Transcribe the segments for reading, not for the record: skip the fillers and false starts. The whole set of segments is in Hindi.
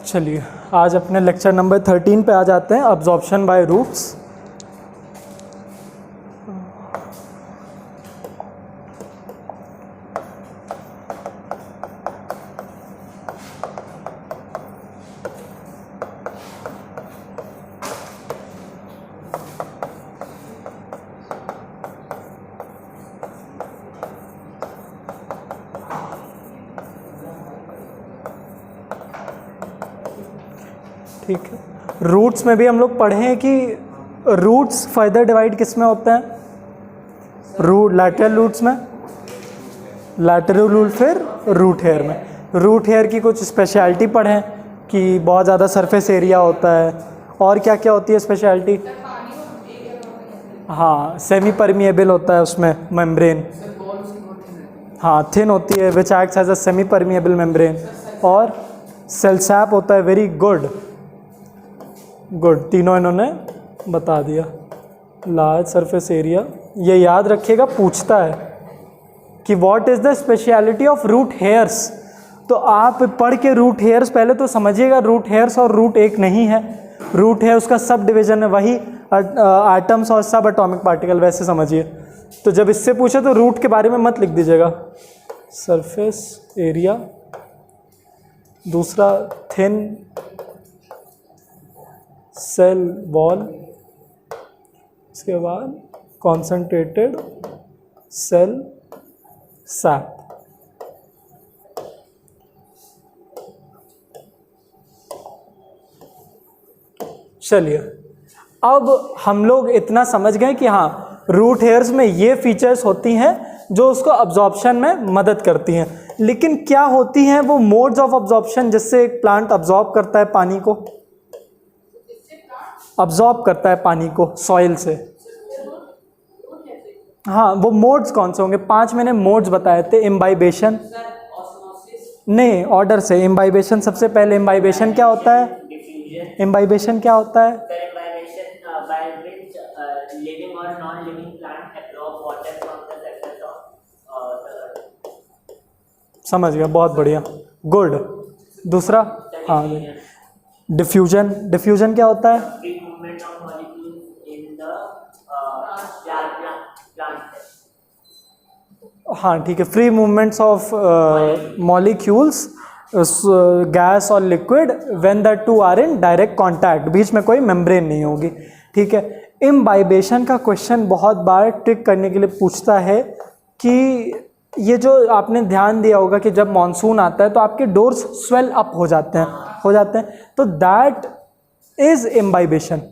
चलिए आज अपने लेक्चर नंबर 13 पे आ जाते हैं, अब्जॉर्प्शन बाय रूट्स। ठीक है, रूट्स में भी हम लोग पढ़े हैं कि रूट्स फर्दर डिवाइड किस में होते हैं? रूट लैटरल रूट्स में, लैटरल रूट फिर रूट हेयर में। रूट हेयर की कुछ स्पेशलिटी पढ़ें कि बहुत ज़्यादा सरफेस एरिया होता है, और क्या क्या होती है स्पेशलिटी? हाँ, सेमी परमिएबल होता है उसमें मेम्ब्रेन, हाँ थिन होती है, which acts as a semi permeable membrane. और सेल सैप होता है, वेरी गुड, तीनों इन्होंने बता दिया। लार्ज सरफेस एरिया, ये याद रखिएगा, पूछता है कि what is the speciality of root hairs. तो आप पढ़ के रूट हेयर्स पहले तो समझिएगा, रूट हेयर्स और रूट एक नहीं है, रूट है उसका सब डिवीजन है, वही एटम्स और सब एटॉमिक पार्टिकल, वैसे समझिए। तो जब इससे पूछे तो रूट के बारे में मत लिख दीजिएगा, सरफेस एरिया, दूसरा थिन सेल वॉल, इसके बाद कॉन्सेंट्रेटेड सेल सैप। चलिए अब हम लोग इतना समझ गए कि हाँ रूट हेयर्स में ये फीचर्स होती हैं जो उसको अब्जॉर्प्शन में मदद करती हैं। लेकिन क्या होती हैं वो मोड्स ऑफ अब्जॉर्प्शन जिससे एक प्लांट अब्जॉर्ब करता है पानी को, अब्जॉर्ब करता है पानी को सॉइल से? हाँ, वो मोड्स कौन से होंगे? 5 मैंने मोड्स बताए थे। इम्बाइबेशन, नहीं ऑर्डर से, इम्बाइबेशन सबसे पहले। इम्बाइबेशन क्या होता है? इम्बाइबेशन क्या होता है? समझ गया, बहुत बढ़िया, गुड। दूसरा, हाँ डिफ्यूजन, डिफ्यूजन क्या होता है? हाँ ठीक है, free movements of molecules, gas और liquid when the two are in direct contact, बीच में कोई मेम्ब्रेन नहीं होगी। ठीक है, इम्बाइबेशन का क्वेश्चन बहुत बार ट्रिक करने के लिए पूछता है कि ये जो आपने ध्यान दिया होगा कि जब मॉनसून आता है तो आपके डोर्स स्वेल अप हो जाते हैं, तो दैट इज इम्बाइबेशन,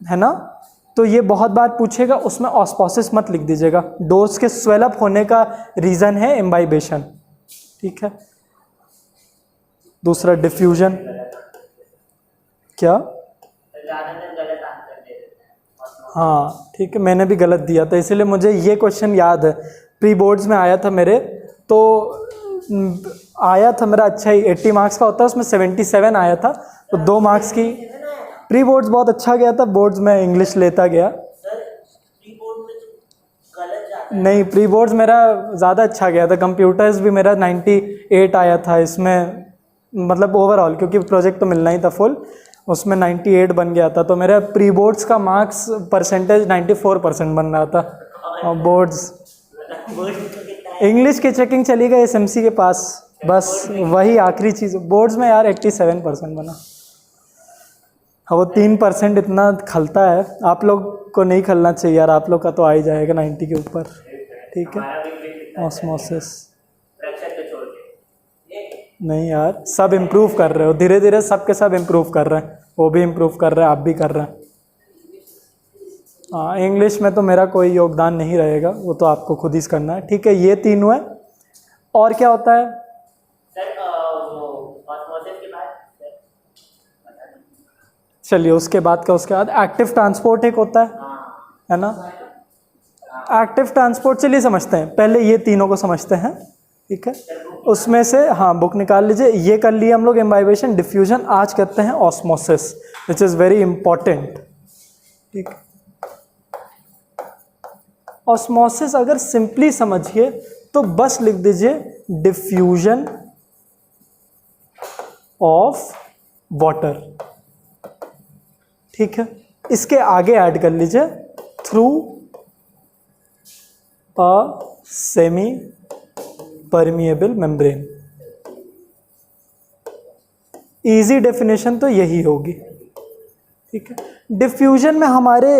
है ना? तो ये बहुत बार पूछेगा, उसमें ऑस्मोसिस मत लिख दीजिएगा, डोर्स के स्वेल अप होने का रीजन है इम्बाइबेशन। ठीक है, दूसरा डिफ्यूजन, क्या? हाँ ठीक है, मैंने भी गलत दिया था, इसीलिए मुझे ये क्वेश्चन याद है, प्री बोर्ड्स में आया था मेरे, तो आया था मेरा अच्छा ही, 80 मार्क्स का होता है, उसमें 77 आया था, तो 2 मार्क्स की। प्री बोर्ड्स बहुत अच्छा गया था, बोर्ड्स में इंग्लिश लेता गया। नहीं, प्री बोर्ड्स मेरा ज़्यादा अच्छा गया था, कंप्यूटर्स भी मेरा 98 आया था इसमें, मतलब ओवरऑल, क्योंकि प्रोजेक्ट तो मिलना ही था फुल, उसमें 98 बन गया था, तो मेरा प्री बोर्ड्स का मार्क्स परसेंटेज 94% बन रहा था। और बोर्ड्स इंग्लिश की चेकिंग चली गई एसएमसी के पास, बस वही आखिरी चीज़। बोर्ड्स में यार 87% बना, हाँ वो 3% इतना खलता है, आप लोग को नहीं खलना चाहिए यार, आप लोग का तो आ ही जाएगा 90 के ऊपर। ठीक है, ऑस्मोसिस नहीं यार, सब इम्प्रूव कर रहे हो धीरे धीरे, सब के सब इम्प्रूव कर रहे हैं, वो भी इम्प्रूव कर रहे हैं, आप भी कर रहे हैं। हाँ, इंग्लिश में तो मेरा कोई योगदान नहीं रहेगा, वो तो आपको खुद ही करना है। ठीक है, ये तीनों है। और क्या होता है? चलिए उसके बाद का, उसके बाद एक्टिव ट्रांसपोर्ट एक होता है ना? एक्टिव ट्रांसपोर्ट चलिए समझते हैं, पहले ये तीनों को समझते हैं। ठीक है, उसमें से हाँ बुक निकाल लीजिए, ये कर लिए हम लोग इम्बाइबेशन, डिफ्यूजन, आज करते हैं osmosis, which is very important. ठीक, ऑस्मोसिस अगर सिंपली समझिए तो बस लिख दीजिए डिफ्यूजन ऑफ वाटर। ठीक है, इसके आगे ऐड कर लीजिए through a semi permeable membrane. Easy definition तो यही होगी। ठीक है, डिफ्यूजन में हमारे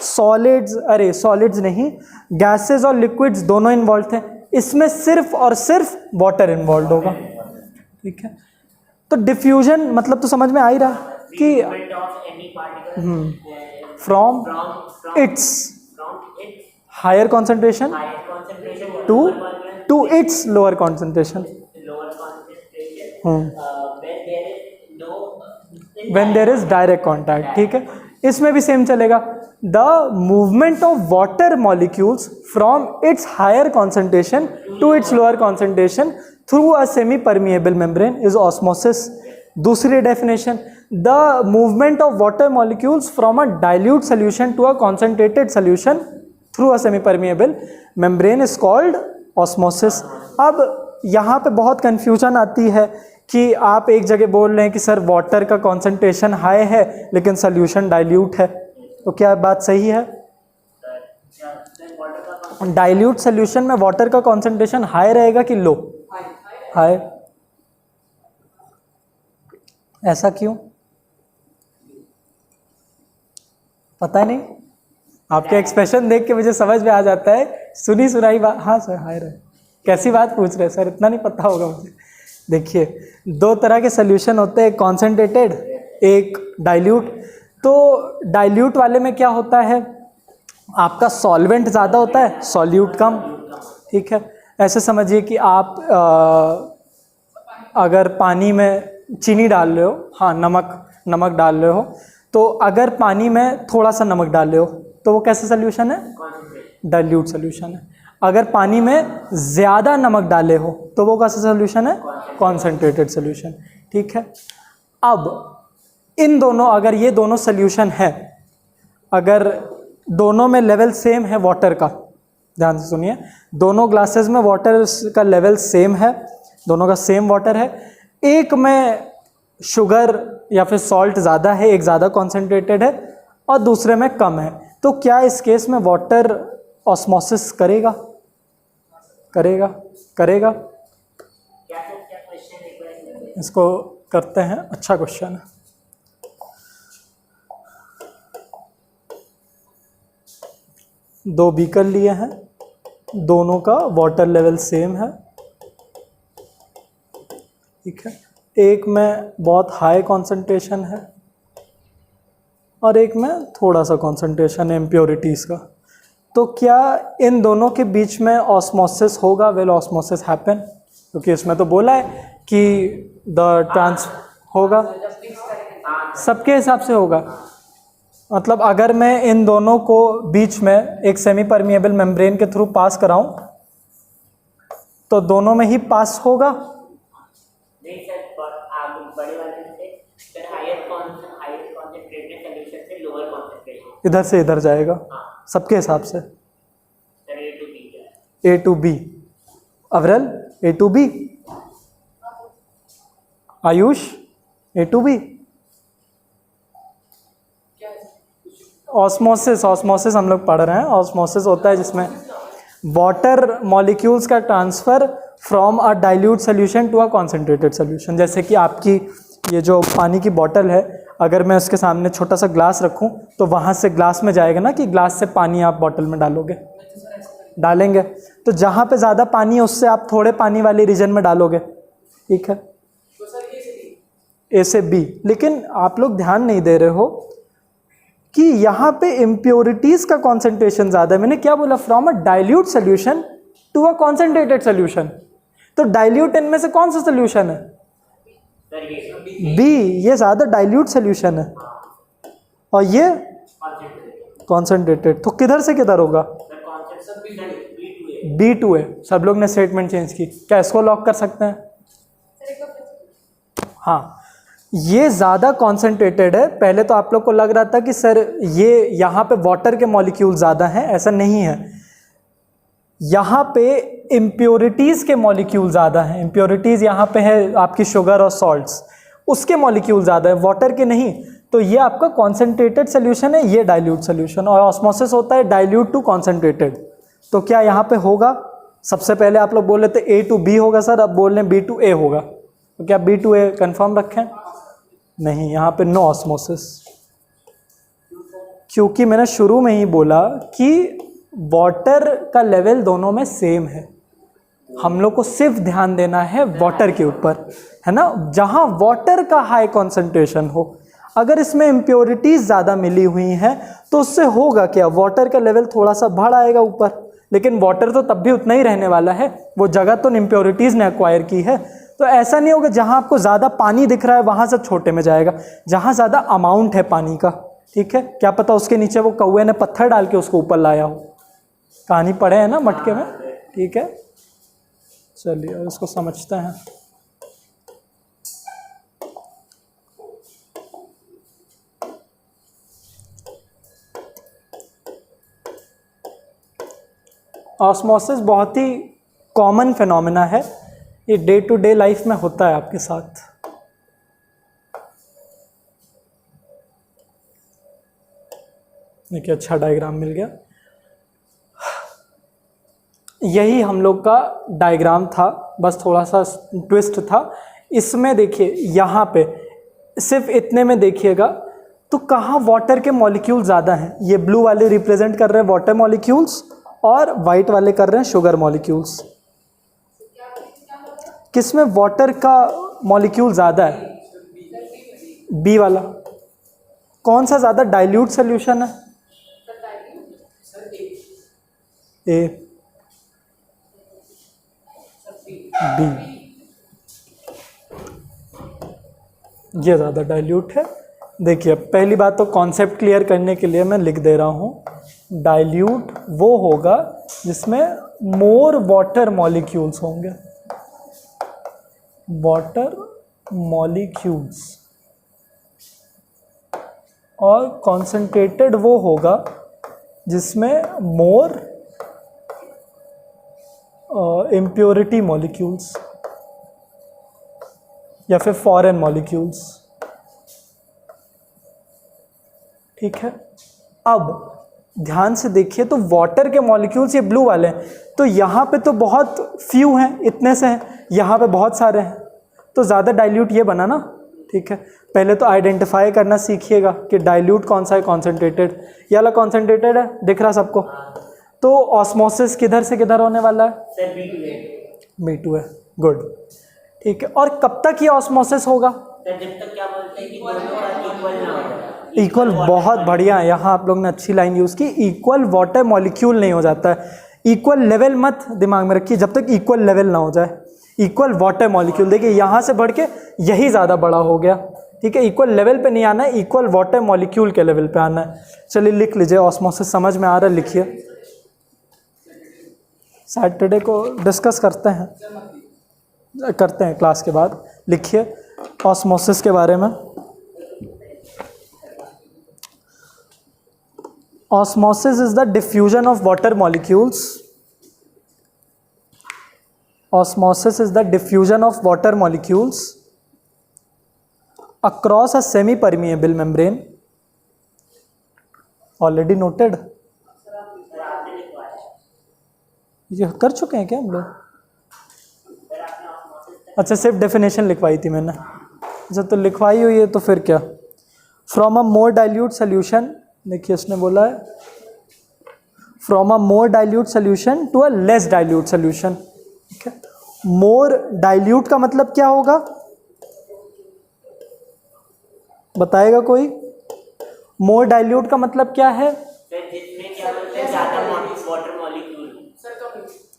सॉलिड्स नहीं, गैसेस और लिक्विड्स दोनों इन्वॉल्व थे, इसमें सिर्फ और सिर्फ वाटर इन्वॉल्व होगा। ठीक है, तो डिफ्यूजन मतलब तो समझ में आ ही रहा कि from its higher concentration to its lower concentration when there is direct contact। ठीक है, इसमें भी सेम चलेगा। The movement of water molecules from its higher concentration to its lower concentration through a semi permeable membrane is osmosis. दूसरी definition, the movement of water molecules from a dilute solution to a concentrated solution through a semi permeable membrane is called osmosis. अब यहाँ पे बहुत कंफ्यूजन आती है कि आप एक जगह बोल रहे हैं कि सर वाटर का कॉन्सेंट्रेशन हाई है लेकिन सोल्यूशन डाइल्यूट है, तो क्या बात सही है? डाइल्यूट सोल्यूशन में वाटर का कॉन्सेंट्रेशन हाई रहेगा कि लो? हाई। ऐसा क्यों? पता नहीं, आपके एक्सप्रेशन देख के मुझे समझ में आ जाता है, सुनी सुनाई बात। हाँ सर हाई रहे। कैसी बात पूछ रहे हैं सर, इतना नहीं पता होगा मुझे। देखिए, दो तरह के सोल्यूशन होते हैं, एक कॉन्सेंट्रेटेड एक डाइल्यूट। तो डाइल्यूट वाले में क्या होता है, आपका सॉल्वेंट ज़्यादा होता है, सॉल्यूट कम। ठीक है, ऐसे समझिए कि आप अगर पानी में चीनी डाल रहे हो, हाँ नमक डाल रहे हो, तो अगर पानी में थोड़ा सा नमक डाल रहे हो तो वो कैसा सोल्यूशन है? डाइल्यूट सोल्यूशन है। अगर पानी में ज़्यादा नमक डाले हो तो वो कैसा सोल्यूशन है? Concentrated solution. ठीक है, अब इन दोनों, अगर ये दोनों सोल्यूशन है, अगर दोनों में लेवल सेम है वाटर का, ध्यान से सुनिए, दोनों ग्लासेस में वाटर का लेवल सेम है, दोनों का सेम वाटर है, एक में शुगर या फिर सॉल्ट ज़्यादा है, एक ज़्यादा कॉन्सेंट्रेटेड है और दूसरे में कम है, तो क्या इस केस में वाटर ऑस्मोसिस करेगा? करेगा। इसको करते हैं, अच्छा क्वेश्चन है। दो बीकर लिए हैं, दोनों का वाटर लेवल सेम है। ठीक है, एक में बहुत हाई कॉन्सेंट्रेशन है और एक में थोड़ा सा कॉन्सेंट्रेशन है इम्प्योरिटीज़ का। तो क्या इन दोनों के बीच में ऑस्मोसिस होगा? Will osmosis happen? क्योंकि इसमें तो बोला है कि द ट्रांस होगा, सबके हिसाब से होगा। मतलब अगर मैं इन दोनों को बीच में एक सेमी परमिएबल मेम्ब्रेन के थ्रू पास कराऊं तो दोनों में ही पास होगा? नहीं सर, बड़े वाले से हायर कॉन्सेंट्रेटेड सोल्यूशन से लोअर कॉन्सेंट्रेशन इधर से इधर जाएगा। सबके हिसाब से sir A to B। Aviral A to B, Ayush A to B। Osmosis हम लोग पढ़ रहे हैं। ऑस्मोसिस होता है जिसमें वाटर मॉलिक्यूल्स का transfer from a dilute solution to a concentrated solution. जैसे कि आपकी ये जो पानी की बोतल है, अगर मैं उसके सामने छोटा सा ग्लास रखूं तो वहाँ से ग्लास में जाएगा ना कि ग्लास से पानी आप बोतल में डालेंगे, तो जहाँ पे ज़्यादा पानी है उससे आप थोड़े पानी वाले रीजन में डालोगे। ठीक है, ए से बी। लेकिन आप लोग ध्यान नहीं दे रहे हो कि यहाँ पे इम्प्योरिटीज़ का कॉन्सेंट्रेशन ज़्यादा है। मैंने क्या बोला? From a dilute solution to a concentrated solution. तो डाइल्यूट इनमें से कौन सा सोल्यूशन है? बी। ये ज़्यादा डाइल्यूट सोल्यूशन है और ये कॉन्सेंट्रेटेड। तो किधर से किधर होगा? B2A। सब लोग ने स्टेटमेंट चेंज की, क्या इसको लॉक कर सकते हैं? हाँ, ये ज़्यादा कॉन्सेंट्रेटेड है। पहले तो आप लोग को लग रहा था कि सर ये यहाँ पे वाटर के मॉलिक्यूल ज़्यादा हैं, ऐसा नहीं है। यहाँ पे इम्प्योरिटीज़ के मॉलिक्यूल ज़्यादा हैं। इम्प्योरिटीज़ यहाँ पे है आपकी शुगर और सॉल्ट्स, उसके मॉलिक्यूल ज़्यादा है, वाटर के नहीं। तो ये आपका कॉन्सेंट्रेटेड सोल्यूशन है, ये डाइल्यूट सोल्यूशन, और ऑस्मोसिस होता है डाइल्यूट टू कॉन्सेंट्रेटेड। तो क्या यहाँ पे होगा, सबसे पहले आप लोग बोल रहे थे A to B होगा सर, अब बोल रहे हैं B to A होगा, तो क्या B to A कंफर्म रखें? नहीं, यहाँ पे नो ऑस्मोसिस, क्योंकि मैंने शुरू में ही बोला कि वाटर का लेवल दोनों में सेम है। हम लोग को सिर्फ ध्यान देना है वाटर के ऊपर, है ना, जहाँ वाटर का हाई कॉन्सेंट्रेशन हो। अगर इसमें इम्प्योरिटीज़ ज़्यादा मिली हुई हैं तो उससे होगा क्या, वाटर का लेवल थोड़ा सा बढ़ आएगा ऊपर, लेकिन वाटर तो तब भी उतना ही रहने वाला है, वो जगह तो इम्प्योरिटीज़ ने एक्वायर की है। तो ऐसा नहीं होगा जहाँ आपको ज़्यादा पानी दिख रहा है वहाँ से छोटे में जाएगा, जहाँ ज़्यादा अमाउंट है पानी का, ठीक है, क्या पता उसके नीचे वो कौवे ने पत्थर डाल के उसको ऊपर लाया हो, कहानी पढ़े है ना मटके में, ठीक है। चलिए इसको समझते हैं। ऑस्मोसिस बहुत ही कॉमन फिनोमेना है, ये डे टू डे लाइफ में होता है आपके साथ। देखिए अच्छा डायग्राम मिल गया, यही हम लोग का डायग्राम था, बस थोड़ा सा ट्विस्ट था इसमें। देखिए यहाँ पे सिर्फ इतने में देखिएगा तो कहाँ वाटर के मॉलिक्यूल ज़्यादा हैं, ये ब्लू वाले रिप्रेजेंट कर रहे हैं वाटर मॉलिक्यूल्स और वाइट वाले कर रहे हैं शुगर मॉलिक्यूल्स। किसमें वाटर का मॉलिक्यूल ज़्यादा है? बी वाला। कौन सा ज़्यादा डाइल्यूट सोल्यूशन है? ए, बी, ये ज़्यादा डाइल्यूट है। देखिए पहली बात तो कॉन्सेप्ट क्लियर करने के लिए मैं लिख दे रहा हूँ, डाइल्यूट वो होगा जिसमें मोर वाटर मॉलिक्यूल्स होंगे, वाटर मॉलिक्यूल्स, और कॉन्सेंट्रेटेड वो होगा जिसमें मोर इम्प्योरिटी मॉलिक्यूल्स या फिर फॉरेन मॉलिक्यूल्स, ठीक है। अब ध्यान से देखिए तो वाटर के मॉलिक्यूल्स ये ब्लू वाले हैं, तो यहाँ पे तो बहुत फ्यू हैं, इतने से हैं, यहाँ पे बहुत सारे हैं, तो ज़्यादा डाइल्यूट ये बना ना, ठीक है। पहले तो आइडेंटिफाई करना सीखिएगा कि डाइल्यूट कौन सा है, कॉन्सेंट्रेटेड, ये वाला कॉन्सेंट्रेटेड है, दिख रहा सबको। तो ऑस्मोसिस किधर से किधर होने वाला है? B2 है, गुड, ठीक है। और कब तक ये ऑस्मोसिस होगा? जब तक क्या बोलते हैं कि दोनों का इक्वल ना हो। इक्वल, बहुत बढ़िया, यहाँ आप लोग ने अच्छी लाइन यूज़ की, इक्वल वाटर मॉलिक्यूल नहीं हो जाता है, इक्वल लेवल मत दिमाग में रखिए, जब तक इक्वल लेवल ना हो जाए, इक्वल वाटर मॉलिक्यूल। देखिए यहाँ से बढ़ के यही ज़्यादा बड़ा हो गया, ठीक है, इक्वल लेवल पे नहीं आना है, इक्वल वाटर मॉलिक्यूल के लेवल पे आना है। चलिए लिख लीजिए, ऑस्मोसिस समझ में आ रहा है, लिखिए, सैटरडे को डिस्कस करते हैं क्लास के बाद। लिखिए ऑस्मोसिस के बारे में। Osmosis is the diffusion of water molecules. Osmosis is the diffusion of water molecules across a semi-permeable membrane. Already noted. ये कर चुके हैं क्या हम लोग? अच्छा, सिर्फ डेफिनेशन लिखवाई थी मैंने। अच्छा, तो लिखवाई हुई है तो फिर क्या? From a more dilute solution, देखिए इसने बोला है from a more dilute solution to a less dilute solution, ठीक है। मोर डाइल्यूट का मतलब क्या होगा, बताएगा कोई? मोर डाइल्यूट का मतलब क्या है? जिसमें क्या बोलते हैं ज़्यादा वाटर मॉलिक्यूल।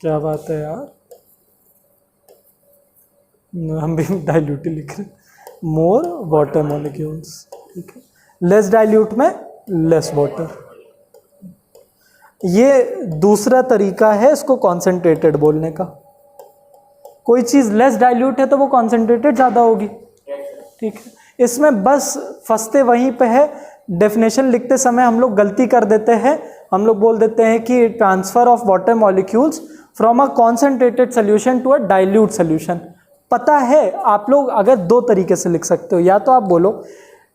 क्या बात है यार, हम भी डाइल्यूट ही लिख रहे हैं, मोर वाटर मॉलिक्यूल्स, ठीक है। लेस डाइल्यूट में लेस वाटर, ये दूसरा तरीका है इसको कॉन्सेंट्रेटेड बोलने का। कोई चीज़ लेस डाइल्यूट है तो वो कॉन्सेंट्रेटेड ज़्यादा होगी, ठीक है। इसमें बस फंसते वहीं पे है, डेफिनेशन लिखते समय हम लोग गलती कर देते हैं, हम लोग बोल देते हैं कि transfer of water molecules from a concentrated solution to a dilute solution. पता है, आप लोग अगर दो तरीके से लिख सकते हो, या तो आप बोलो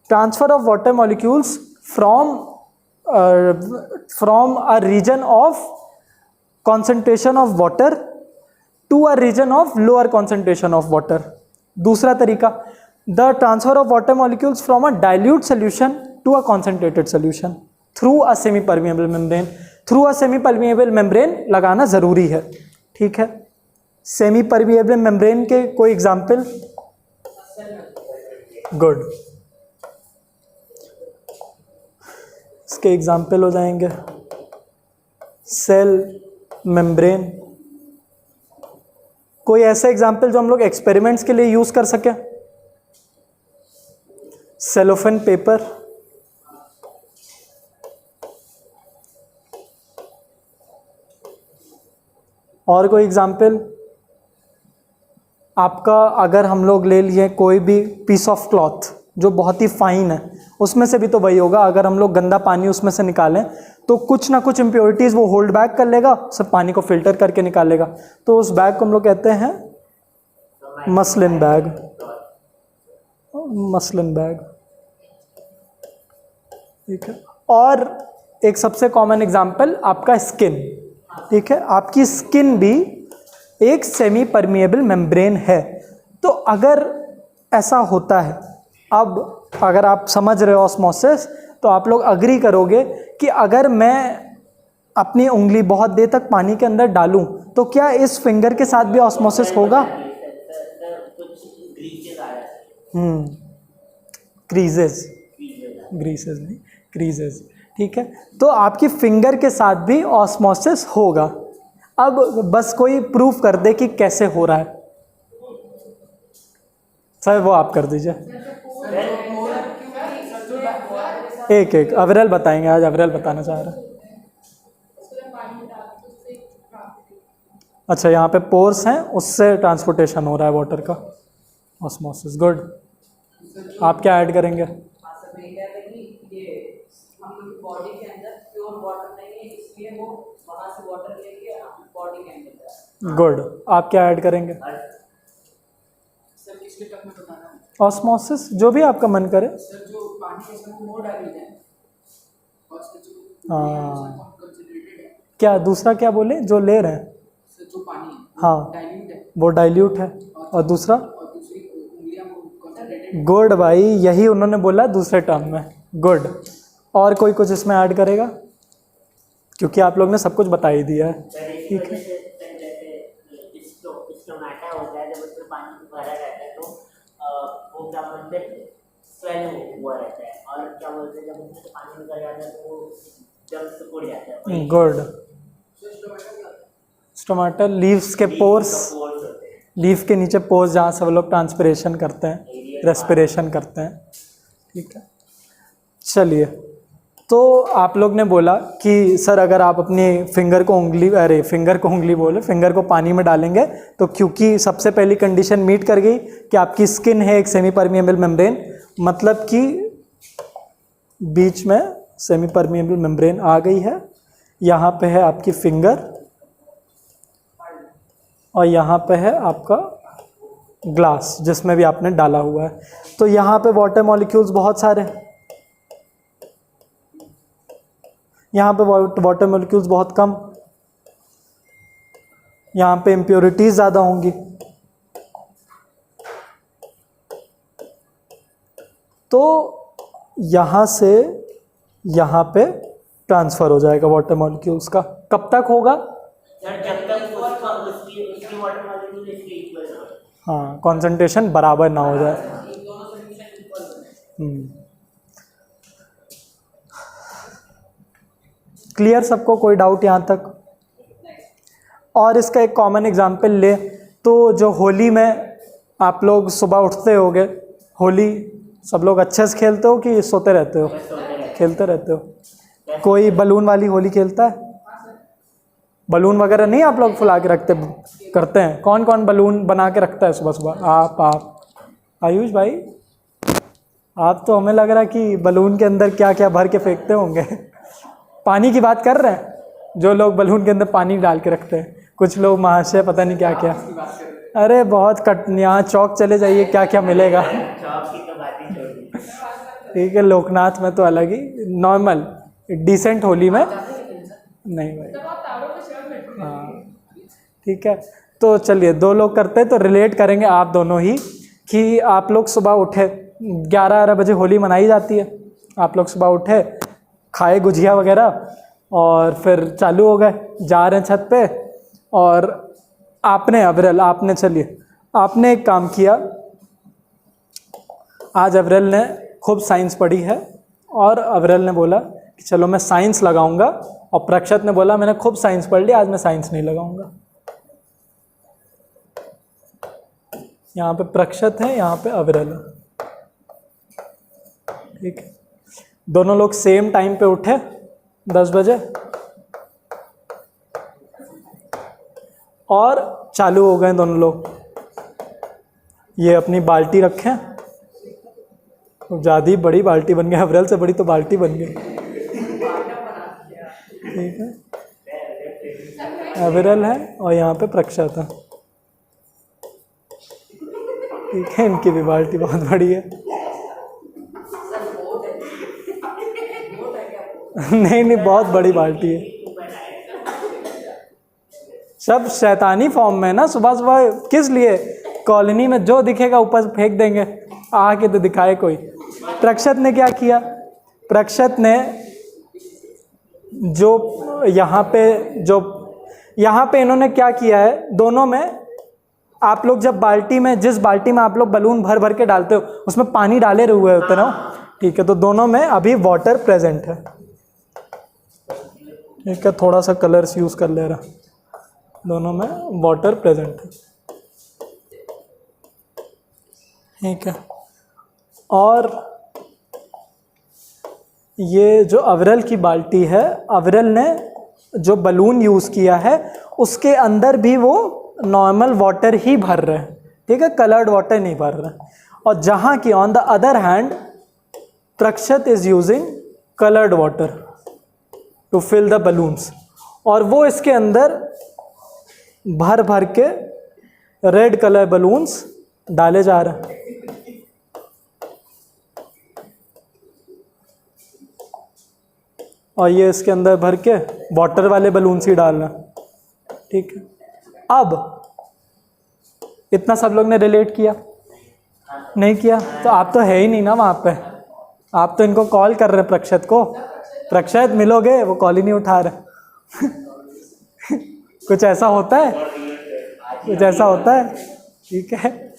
transfer of water molecules from a region of concentration of water to a region of lower concentration of water. दूसरा तरीका, the transfer of water molecules from a dilute solution to a concentrated solution through a semi permeable membrane. through a semi permeable membrane लगाना ज़रूरी है, ठीक है। सेमी परमिएबल मेम्ब्रेन के कोई एग्जाम्पल? गुड, इसके एग्जाम्पल हो जाएंगे सेल मेम्ब्रेन। कोई ऐसा एग्जाम्पल जो हम लोग एक्सपेरिमेंट्स के लिए यूज कर सके? सेलोफेन पेपर, और कोई एग्जाम्पल आपका? अगर हम लोग ले लिए कोई भी पीस ऑफ क्लॉथ जो बहुत ही फाइन है, उसमें से भी तो वही होगा, अगर हम लोग गंदा पानी उसमें से निकालें तो कुछ ना कुछ इम्प्योरिटीज़ वो होल्ड बैक कर लेगा, सब पानी को फिल्टर करके निकालेगा, तो उस बैग को हम लोग कहते हैं मसलिन बैग। मसलिन बैग, ठीक है। और एक सबसे कॉमन एग्जांपल आपका स्किन, ठीक है। आपकी स्किन भी एक सेमी परमिएबल मेम्ब्रेन है। तो अगर ऐसा होता है, अब अगर आप समझ रहे हो ऑस्मोसिस, तो आप लोग अग्री करोगे कि अगर मैं अपनी उंगली बहुत देर तक पानी के अंदर डालूं तो क्या इस फिंगर के साथ भी ऑस्मोसिस होगा? क्रीजेस, ग्रीसेस नहीं, क्रीजेस, ठीक है। तो आपकी फिंगर के साथ भी ऑस्मोसिस होगा। अब बस कोई प्रूफ कर दे कि कैसे हो रहा है। सर वो आप कर दीजिए। एक एक अविरल बताएंगे, आज अविरल बताना चाह रहा है। अच्छा, यहाँ पे पोर्स हैं, उससे ट्रांसपोर्टेशन हो रहा है वाटर का, ऑस्मोसिस। गुड, आप क्या ऐड करेंगे? बॉडी के अंदर प्योर वाटर नहीं है, इसलिए वो वहां से वाटर लेके बॉडी के अंदर। गुड, आप क्या ऐड करेंगे? सर किसके टक में बताना है? ऑस्मोसिस, जो भी आपका मन करे। सर जो पानी के इसमें मोर डाइल्यूट है और उसके जो हाँ, कंसंट्रेटेड है। क्या दूसरा क्या बोले जो ले रहे हैं? सर जो पानी है हाँ, डाइल्यूट है, वो डाइल्यूट है। और दूसरा? और दूसरी उंगलियां वो कंसंट्रेटेड। गुड भाई, यही उन्होंने बोला दूसरे टर्म में। गुड, और कोई कुछ इसमें ऐड करेगा? क्योंकि आप लोग ने सब कुछ बता ही दिया है, ठीक है। स्टोमेटा होता है, जब उसमें पानी भरा रहता है तो वो क्या बोलते हैं, स्वेल हुआ रहता है, और क्या बोलते हैं, जब उसमें से पानी निकल जाता है तो वो जब सिकुड़ जाता है। गुड, स्टोमेटा लीव्स के पोर्स, लीफ के नीचे पोर्स जहाँ से वो लोग ट्रांसपिरेशन करते हैं, रेस्पिरेशन करते हैं, ठीक है। चलिए, तो आप लोग ने बोला कि सर अगर आप अपनी फिंगर को उंगली फिंगर को पानी में डालेंगे तो क्योंकि सबसे पहली कंडीशन मीट कर गई कि आपकी स्किन है एक सेमी परमिएबल मेम्ब्रेन, मतलब कि बीच में सेमी परमिएबल मेम्ब्रेन आ गई है। यहाँ पे है आपकी फिंगर और यहाँ पे है आपका ग्लास जिसमें भी आपने डाला हुआ है। तो यहाँ पे वाटर मॉलिक्यूल्स बहुत सारे, यहाँ पे वाटर मॉलिक्यूल्स बहुत कम, यहाँ पे इम्प्योरिटीज ज़्यादा होंगी। तो यहाँ से यहाँ पे ट्रांसफ़र हो जाएगा वाटर मॉलिक्यूल्स का। कब तक होगा? जब तक उसकी वाटर मॉलिक्यूल इसके इक्वल ना हो। हाँ, कॉन्सेंट्रेशन बराबर ना हो जाए। क्लियर सबको? कोई डाउट यहाँ तक? और इसका एक कॉमन एग्जांपल ले तो जो होली में आप लोग सुबह उठते होगे, होली सब लोग अच्छे से खेलते हो कि सोते रहते हो? खेलते रहते हो। कोई बलून वाली होली खेलता है? बलून वगैरह नहीं आप लोग फुला के रखते करते हैं? कौन कौन बलून बना के रखता है सुबह सुबह? आप आयुष भाई, आप तो हमें लग रहा है कि बलून के अंदर क्या क्या भर के फेंकते होंगे। पानी की बात कर रहे हैं? जो लोग बलून के अंदर पानी डाल के रखते हैं, कुछ लोग महाशय पता नहीं क्या क्या। अरे बहुत कट, यहाँ चौक चले जाइए, क्या क्या मिलेगा। जॉब की तो बात ही छोड़ दी। ठीक है, लोकनाथ में तो अलग ही, नॉर्मल डिसेंट होली में नहीं भाई। हाँ ठीक है, तो चलिए 2 लोग करते हैं तो रिलेट करेंगे आप दोनों ही कि आप लोग सुबह उठे, 11-12 बजे होली मनाई जाती है, आप लोग सुबह उठे, खाए गुजिया वगैरह और फिर चालू हो गए, जा रहे हैं छत पे। और आपने चलिए आपने एक काम किया, आज अविरल ने खूब साइंस पढ़ी है और अविरल ने बोला कि चलो मैं साइंस लगाऊंगा, और प्रक्षत ने बोला मैंने खूब साइंस पढ़ लिया, आज मैं साइंस नहीं लगाऊंगा। यहाँ पे प्रक्षत है, यहाँ पे अविरल है। ठीक है, दोनों लोग सेम टाइम पे उठे 10 बजे और चालू हो गए दोनों लोग। ये अपनी बाल्टी रखें, ज़्यादा बड़ी बाल्टी बन गई, अविरल से बड़ी तो बाल्टी बन गई। ठीक है, अविरल है और यहाँ पे प्रक्षत है। ठीक है, इनकी भी बाल्टी बहुत बड़ी है। नहीं बहुत बड़ी बाल्टी है। सब शैतानी फॉर्म में ना, सुबह सुबह किस लिए, कॉलोनी में जो दिखेगा ऊपर फेंक देंगे, आके तो दिखाए कोई। प्रक्षत ने क्या किया, प्रक्षत ने यहाँ पे इन्होंने क्या किया है, दोनों में आप लोग जब जिस बाल्टी में आप लोग बलून भर भर के डालते हो उसमें पानी डाले हुए होते ना। ठीक है, तो दोनों में अभी वाटर प्रेजेंट है। ठीक है, थोड़ा सा कलर्स यूज़ कर ले रहा, दोनों में वाटर प्रेजेंट है। ठीक है, और ये जो अविरल की बाल्टी है, अविरल ने जो बलून यूज़ किया है उसके अंदर भी वो नॉर्मल वाटर ही भर रहे हैं। ठीक है, कलर्ड वाटर नहीं भर रहे हैं। और जहाँ की on the other hand Prakshat is using coloured water to fill the balloons, और वो इसके अंदर भर भर के रेड कलर बलून्स डाले जा रहे हैं। और ये इसके अंदर भर के वाटर वाले बलून्स ही डाल रहे हैं। ठीक है, अब इतना सब लोग ने रिलेट किया, नहीं किया तो आप तो है ही नहीं ना वहाँ पे, आप तो इनको कॉल कर रहे प्रक्षत को, प्रक्षत मिलोगे, वो कॉल ही नहीं उठा रहे। कुछ ऐसा होता है, कुछ ऐसा होता है। ठीक है,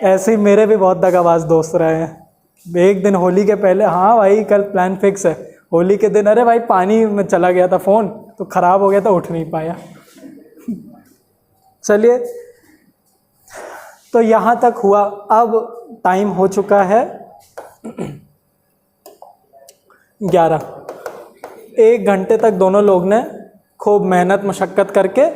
ऐसे ही मेरे भी बहुत दगाबाज दोस्त रहे हैं। एक दिन होली के पहले, हाँ भाई कल प्लान फिक्स है, होली के दिन अरे भाई पानी में चला गया था फ़ोन, तो ख़राब हो गया था, उठ नहीं पाया। चलिए, तो यहाँ तक हुआ। अब टाइम हो चुका है 11। 1 घंटे तक दोनों लोग ने खूब मेहनत मशक्क़त करके,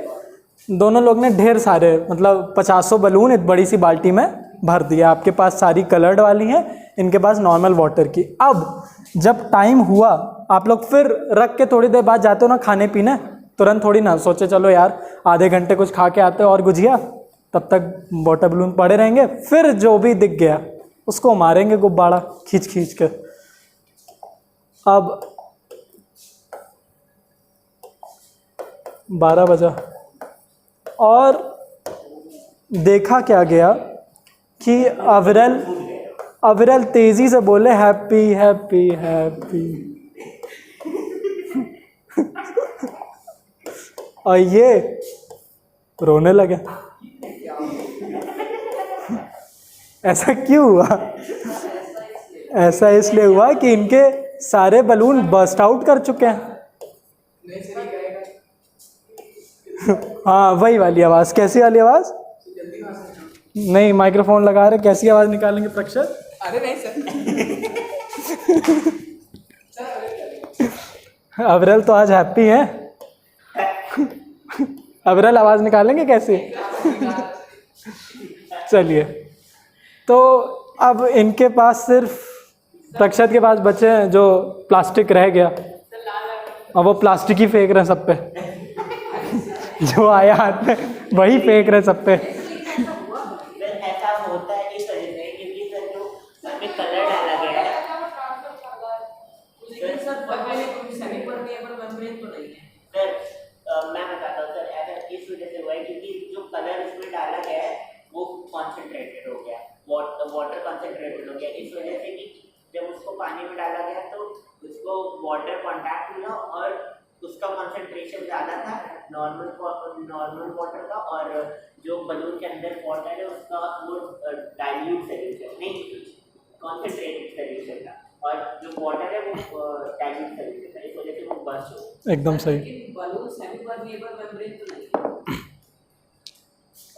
दोनों लोग ने ढेर सारे, मतलब 50 बलून एक बड़ी सी बाल्टी में भर दिया। आपके पास सारी कलर्ड वाली हैं, इनके पास नॉर्मल वाटर की। अब जब टाइम हुआ, आप लोग फिर रख के थोड़ी देर बाद जाते हो ना खाने पीने, तुरंत थोड़ी ना सोचे चलो यार आधे घंटे कुछ खा के आते हो और गुजिया, तब तक वाटर बलून पड़े रहेंगे। फिर जो भी दिख गया उसको मारेंगे गुब्बारा खींच खींच के। अब 12 बजा और देखा क्या गया कि अविरल तेजी से बोले हैप्पी हैप्पी हैप्पी। और ये रोने लगे। ऐसा क्यों हुआ? ऐसा इसलिए हुआ कि इनके सारे बलून बर्स्ट आउट कर चुके हैं। हाँ वही वाली आवाज़। कैसी वाली आवाज़? नहीं, माइक्रोफोन लगा रहे, कैसी आवाज़ निकालेंगे प्रक्षत? अरे नहीं सर। अविरल तो आज हैप्पी है। अविरल आवाज़ निकालेंगे कैसे? चलिए, तो अब इनके पास सिर्फ प्रक्षत के पास बचे हैं जो प्लास्टिक रह गया, और वो प्लास्टिक ही फेंक रहे हैं सब पे। जो आया हाथ में वही फेंक रहे सब पे। इसमें कलर डाला गया है। लेकिन सर सेमी परमेएबल मेम्ब्रेन तो नहीं है सर मैं बताता हूँ सर, ऐसा इस वजह से हुआ है क्योंकि जो कलर इसमें डाला गया है वो कॉन्सेंट्रेटेड हो गया, वाटर कॉन्सेंट्रेटेड हो गया, इस वजह से कि जब उसको पानी में डाला गया तो उसको वाटर कांटेक्ट हुआ और उसका कॉन्सेंट्रेशन ज़्यादा था नॉर्मल वाटर का, और जो बलून के अंदर वाटर है उसका वो डाइल्यूट सॉल्यूशन नहीं, कॉन्सेंट्रेटेड सॉल्यूशन था, और जो वाटर है वो डाइल्यूट सॉल्यूशन था, इस वजह से वो बर्स्ट हो। एकदम सही। लेकिन बलून सेमी परमेएबल मेम्ब्रेन तो नहीं है,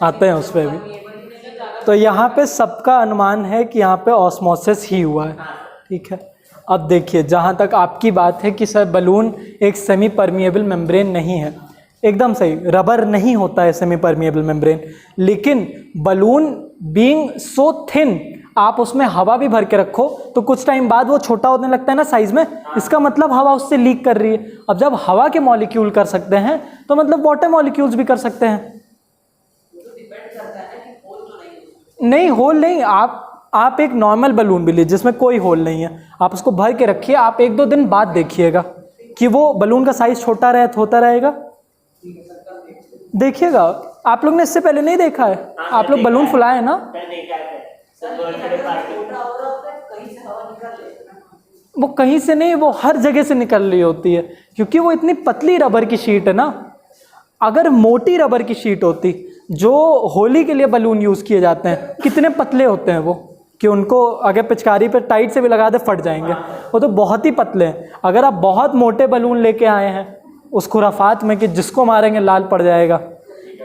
आते हैं उस पर भी। तो यहाँ पे सबका अनुमान है कि यहाँ पे ऑस्मोसिस ही हुआ है, ठीक है। अब देखिए, जहाँ तक आपकी बात है कि सर बलून एक सेमी परमिएबल मेम्ब्रेन नहीं है, एकदम सही, रबर नहीं होता है सेमी परमिएबल मेम्ब्रेन, लेकिन बलून बीइंग सो थिन, आप उसमें हवा भी भर के रखो तो कुछ टाइम बाद वो छोटा होने लगता है ना साइज में, इसका मतलब हवा उससे लीक कर रही है। अब जब हवा के मॉलिक्यूल कर सकते हैं तो मतलब वाटर मॉलिक्यूल्स भी कर सकते हैं। नहीं, होल नहीं, आप एक नॉर्मल बलून भी लीजिए जिसमें कोई होल नहीं है, आप उसको भर के रखिए, आप 1-2 दिन बाद देखिएगा कि वो बलून का साइज छोटा होता रहेगा। देखिएगा, आप लोग ने इससे पहले नहीं देखा है, आप लोग बलून फुलाए हैं ना, वो कहीं से नहीं, वो हर जगह से निकल रही होती है, क्योंकि वो इतनी पतली रबर की शीट है ना। अगर मोटी रबर की शीट होती, जो होली के लिए बलून यूज़ किए जाते हैं, कितने पतले होते हैं वो कि उनको अगर पिचकारी पे टाइट से भी लगा दे फट जाएंगे, वो तो बहुत ही पतले हैं। अगर आप बहुत मोटे बलून लेके आए हैं उस खुराफात में कि जिसको मारेंगे लाल पड़ जाएगा,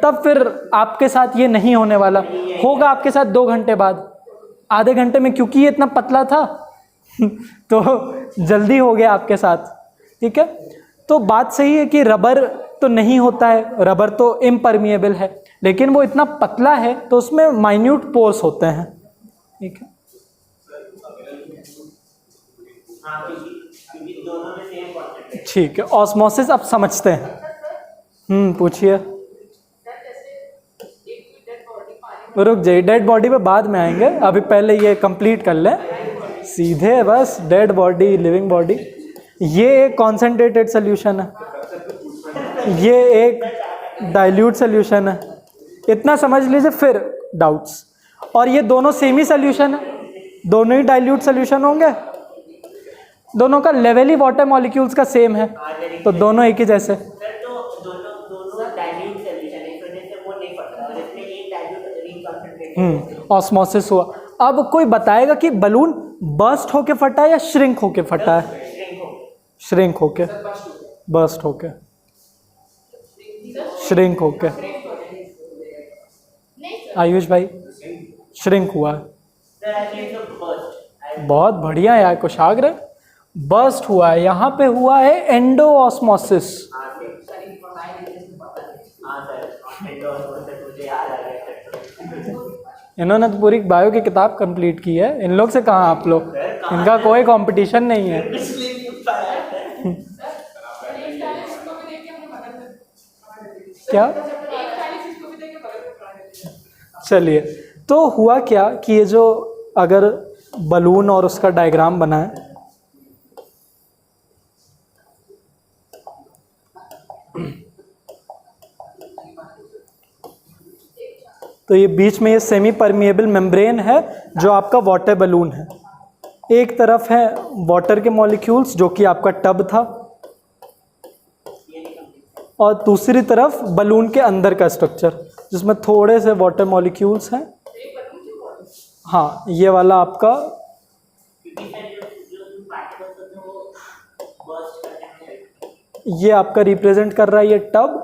तब फिर आपके साथ ये नहीं होने वाला, होगा आपके साथ 2 घंटे बाद, आधे घंटे में, क्योंकि ये इतना पतला था तो जल्दी हो गया आपके साथ, ठीक है। तो बात सही है कि रबर तो नहीं होता है, रबर तो इम्परमिएबल है, लेकिन वो इतना पतला है तो उसमें माइन्यूट पोर्स होते हैं, ठीक है। ठीक है, ऑस्मोसिस अब समझते हैं। पूछिए। रुक जाइए, डेड बॉडी पे बाद में आएंगे, अभी पहले ये कंप्लीट कर लें सीधे, बस डेड बॉडी लिविंग बॉडी। ये एक कॉन्सेंट्रेटेड सोल्यूशन है, ये एक डाइल्यूट सोल्यूशन है, इतना समझ लीजिए, फिर डाउट्स। और ये दोनों सेमी सोल्यूशन है, दोनों ही डाइल्यूट सोल्यूशन होंगे, दोनों का लेवल ही वाटर मॉलिक्यूल्स का सेम है, तो दोनों एक ही जैसे। ऑस्मोसिस हुआ। अब कोई बताएगा कि बलून बर्स्ट होके फटा है या श्रिंक होके फटा है? श्रिंक होके, बर्स्ट होके, श्रिंक होके। आयुष भाई, श्रिंक हुआ है। बहुत बढ़िया यार कुशाग्र, बर्स्ट हुआ है, यहाँ पे हुआ है एंडो ऑस्मोसिस। इन्होंने तो पूरी बायो की किताब कंप्लीट की है, इन लोग से कहाँ आप लोग, इनका कोई कंपटीशन नहीं है। क्या? चलिए, तो हुआ क्या कि ये जो अगर बलून और उसका डायग्राम बना है, तो ये बीच में ये सेमी परमिएबल मेम्ब्रेन है जो आपका वाटर बलून है। एक तरफ है वाटर के मॉलिक्यूल्स जो कि आपका टब था, और दूसरी तरफ बलून के अंदर का स्ट्रक्चर जिसमें थोड़े से वाटर मॉलिक्यूल्स हैं। हाँ, ये वाला आपका ये आपका रिप्रेजेंट कर रहा है ये टब,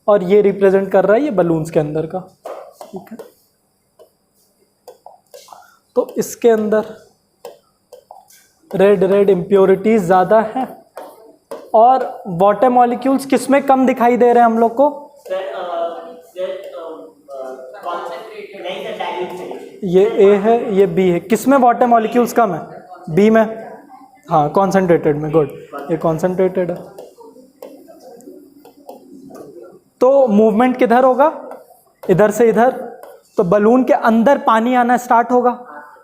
और ये रिप्रेजेंट कर रहा है ये बलून्स के अंदर का, ठीक है। तो इसके अंदर रेड इम्प्योरिटीज ज़्यादा है, और वाटर मॉलिक्यूल्स किस में कम दिखाई दे रहे हैं हम लोग को? ये ए है, ये बी है। किस में वाटर मॉलिक्यूल्स कम है? बी में। हाँ, कॉन्सेंट्रेटेड में, गुड, ये कॉन्सेंट्रेटेड है। तो मूवमेंट किधर होगा? इधर से इधर। तो बलून के अंदर पानी आना स्टार्ट होगा,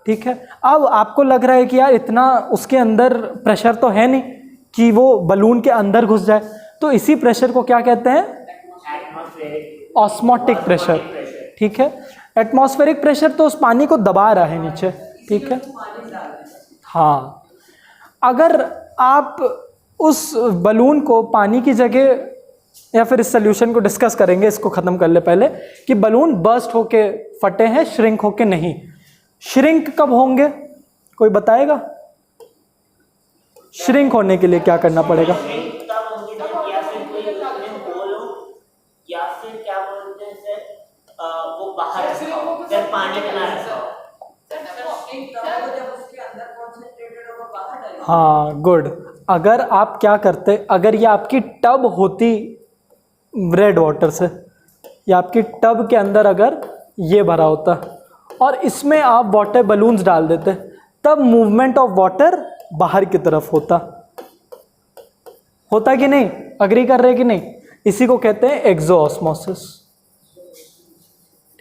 ठीक है। अब आपको लग रहा है कि यार इतना उसके अंदर प्रेशर तो है नहीं कि वो बलून के अंदर घुस जाए, तो इसी प्रेशर को क्या कहते हैं? एटमॉस्फेरिक ऑस्मोटिक प्रेशर, ठीक है। एटमॉस्फेरिक प्रेशर तो उस पानी को दबा रहा है नीचे, ठीक है। हाँ, अगर आप उस बलून को पानी की जगह, या फिर इस सोल्यूशन को डिस्कस करेंगे, इसको ख़त्म कर ले पहले, कि बलून बर्स्ट होके फटे हैं, श्रिंक होके नहीं। श्रिंक कब होंगे, कोई बताएगा? श्रिंक होने के लिए क्या करना पड़ेगा? तब होंगे जब या फिर कोई उसमें होल हो, या फिर क्या बोलते हैं सर, वो बाहर रखा हो, जब पानी में ना रखा हो। हाँ, गुड। अगर आप क्या करते, अगर ये आपकी टब होती रेड वाटर से, या आपकी टब के अंदर अगर ये भरा होता और इसमें आप वाटर बलून्स डाल देते, तब मूवमेंट ऑफ वाटर बाहर की तरफ होता कि नहीं? अग्री कर रहे कि नहीं? इसी को कहते हैं एक्सोऑस्मोसिस,